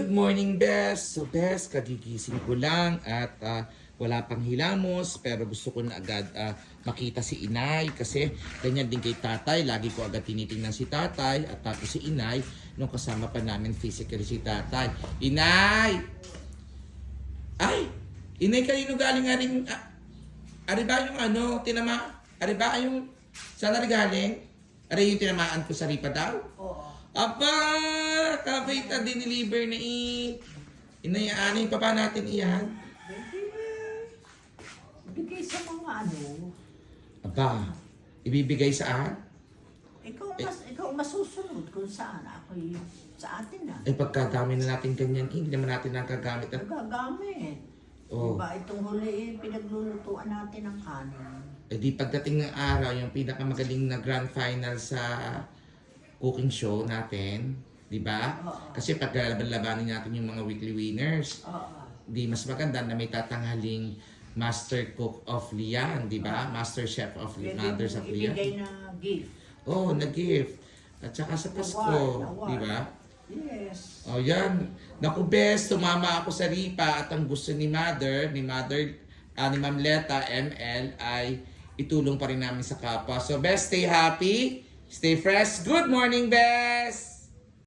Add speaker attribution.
Speaker 1: Good morning, Bes. So, Bes, kagigising ko lang at wala pang hilamos pero gusto ko na agad makita si Inay kasi ganyan din kay Tatay. Lagi ko agad tinitingnan si Tatay at tapos si Inay nung kasama pa namin physically si Tatay. Inay! Ay! Inay, kanino galing nga rin? Ari ba yung tinama? Ari ba yung saan na galing? Ari yung tinamaan ko sa ripa daw?
Speaker 2: Oo.
Speaker 1: Aba! Kapit na diniliver na inayaan yung papa natin iyan.
Speaker 2: Bigay sa mga
Speaker 1: Aba, ibibigay saan?
Speaker 2: Ikaw masusunod kung saan. Ako sa atin na.
Speaker 1: Ay pagkadami na natin ganyan, hindi naman natin nagagamit.
Speaker 2: Gagamit.
Speaker 1: Oh.
Speaker 2: Diba itong huli pinaglulutuan natin ng kanin.
Speaker 1: Eh di pagdating ng araw, yung pinakamagaling na grand final sa cooking show natin, di ba? Kasi pag laban-labanin natin yung mga weekly winners, di mas maganda na may tatanghaling Master Cook of Lian, di ba? Master Chef of Lian, Mothers of Lian.
Speaker 2: Ibigay na gift.
Speaker 1: Oh, na-gift. At saka sa Pasko, di ba?
Speaker 2: Yes.
Speaker 1: Oh, yan. Naku, Bes, tumama ako sa ripa at ang gusto ni ni Ma'am Leta, ML, ay itulong pa rin namin sa kapwa. So, Bes, stay happy, stay fresh. Good morning, Bes!